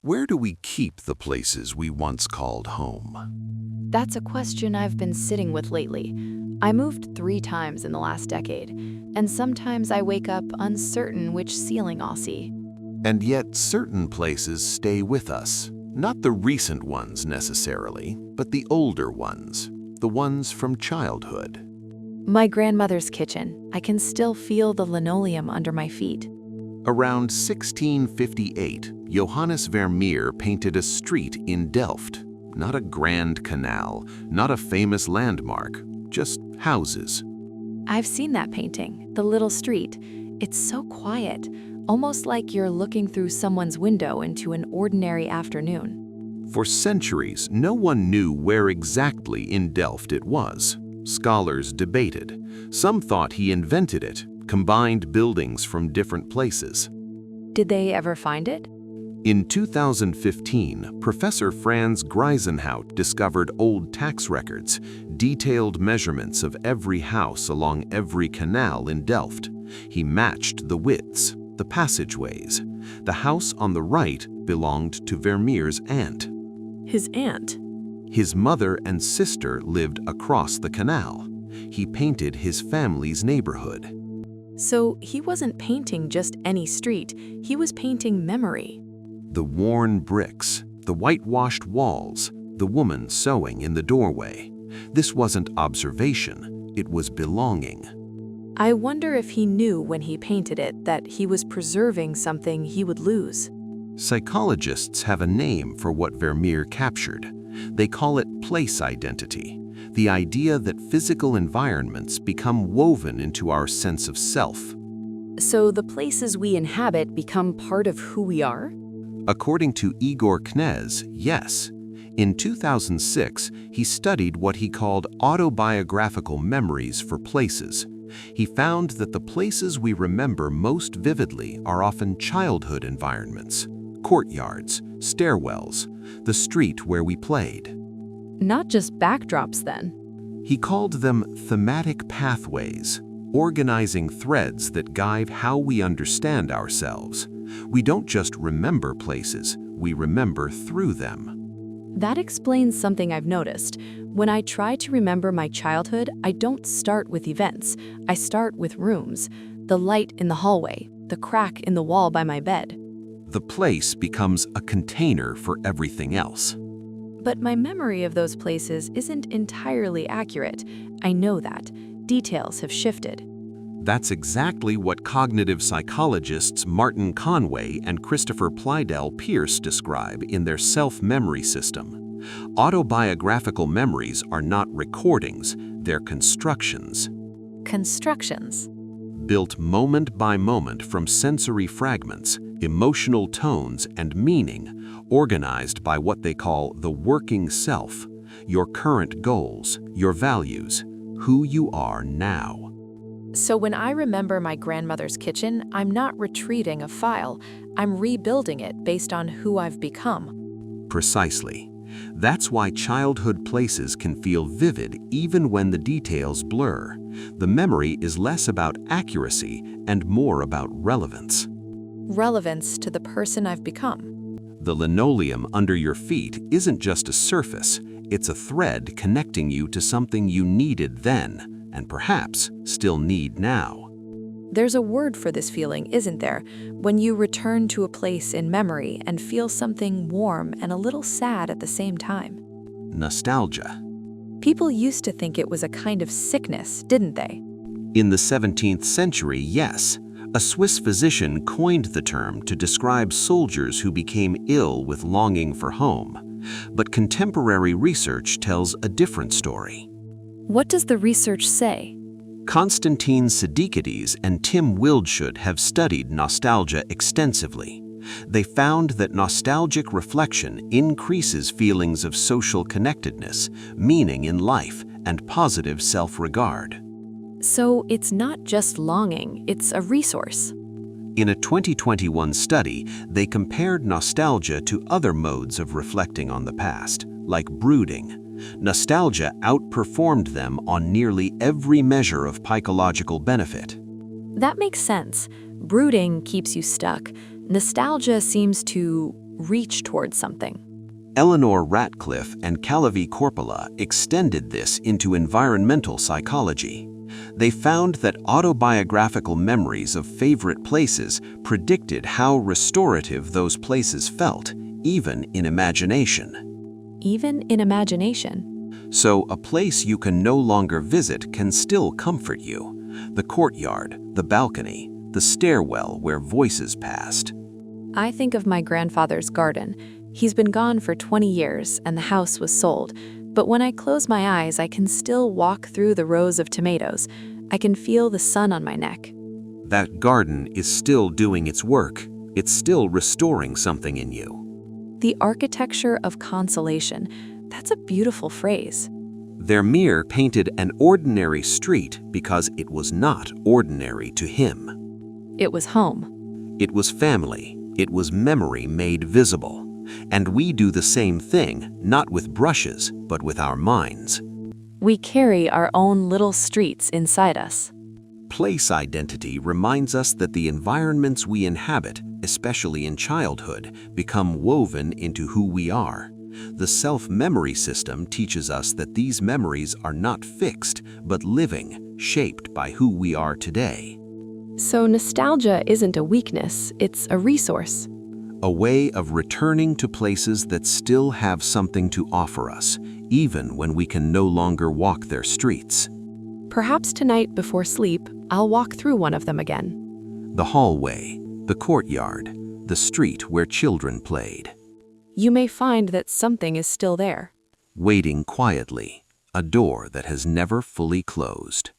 Where do we keep the places we once called home? That's a question I've been sitting with lately. I moved 3 times in the last decade, and sometimes I wake up uncertain which ceiling I'll see. And yet certain places stay with us. Not the recent ones necessarily, but the older ones. The ones from childhood. My grandmother's kitchen. I can still feel the linoleum under my feet. Around 1658, Johannes Vermeer painted a street in Delft. Not a grand canal, not a famous landmark, just houses. I've seen that painting, the little street. It's so quiet, almost like you're looking through someone's window into an ordinary afternoon. For centuries, no one knew where exactly in Delft it was. Scholars debated. Some thought he invented it, combined buildings from different places. Did they ever find it? In 2015, Professor Frans Grijzenhout discovered old tax records, detailed measurements of every house along every canal in Delft. He matched the widths, the passageways. The house on the right belonged to Vermeer's aunt. His aunt? His mother and sister lived across the canal. He painted his family's neighborhood. So he wasn't painting just any street, he was painting memory. The worn bricks, the whitewashed walls, the woman sewing in the doorway. This wasn't observation, it was belonging. I wonder if he knew when he painted it that he was preserving something he would lose. Psychologists have a name for what Vermeer captured. They call it place identity, the idea that physical environments become woven into our sense of self. So the places we inhabit become part of who we are? According to Igor Knez, yes. In 2006, he studied what he called autobiographical memories for places. He found that the places we remember most vividly are often childhood environments, courtyards, stairwells, the street where we played. Not just backdrops then. He called them thematic pathways, organizing threads that guide how we understand ourselves. We don't just remember places, we remember through them. That explains something I've noticed. When I try to remember my childhood, I don't start with events. I start with rooms. The light in the hallway, the crack in the wall by my bed. The place becomes a container for everything else. But my memory of those places isn't entirely accurate. I know that. Details have shifted. That's exactly what cognitive psychologists Martin Conway and Christopher Plydell-Pierce describe in their self-memory system. Autobiographical memories are not recordings, they're constructions. Constructions? Built moment by moment from sensory fragments, emotional tones, and meaning, organized by what they call the working self, your current goals, your values, who you are now. So when I remember my grandmother's kitchen, I'm not retrieving a file. I'm rebuilding it based on who I've become. Precisely. That's why childhood places can feel vivid even when the details blur. The memory is less about accuracy and more about relevance. Relevance to the person I've become. The linoleum under your feet isn't just a surface, it's a thread connecting you to something you needed then, and perhaps still need now. There's a word for this feeling, isn't there? When you return to a place in memory and feel something warm and a little sad at the same time. Nostalgia. People used to think it was a kind of sickness, didn't they? In the 17th century, yes. A Swiss physician coined the term to describe soldiers who became ill with longing for home. But contemporary research tells a different story. What does the research say? Konstantin Siddiqides and Tim Wildschut have studied nostalgia extensively. They found that nostalgic reflection increases feelings of social connectedness, meaning in life, and positive self-regard. So it's not just longing, it's a resource. In a 2021 study, they compared nostalgia to other modes of reflecting on the past, like brooding. Nostalgia outperformed them on nearly every measure of psychological benefit. That makes sense. Brooding keeps you stuck. Nostalgia seems to reach towards something. Eleanor Ratcliffe and Calavi Corpola extended this into environmental psychology. They found that autobiographical memories of favorite places predicted how restorative those places felt, even in imagination. Even in imagination. So a place you can no longer visit can still comfort you. The courtyard, the balcony, the stairwell where voices passed. I think of my grandfather's garden. He's been gone for 20 years and the house was sold, but when I close my eyes, I can still walk through the rows of tomatoes. I can feel the sun on my neck. That garden is still doing its work. It's still restoring something in you. The architecture of consolation. That's a beautiful phrase. Vermeer painted an ordinary street because it was not ordinary to him. It was home. It was family. It was memory made visible. And we do the same thing, not with brushes, but with our minds. We carry our own little streets inside us. Place identity reminds us that the environments we inhabit, especially in childhood, become woven into who we are. The self-memory system teaches us that these memories are not fixed, but living, shaped by who we are today. So nostalgia isn't a weakness, it's a resource. A way of returning to places that still have something to offer us, even when we can no longer walk their streets. Perhaps tonight before sleep, I'll walk through one of them again. The hallway, the courtyard, the street where children played. You may find that something is still there. Waiting quietly, a door that has never fully closed.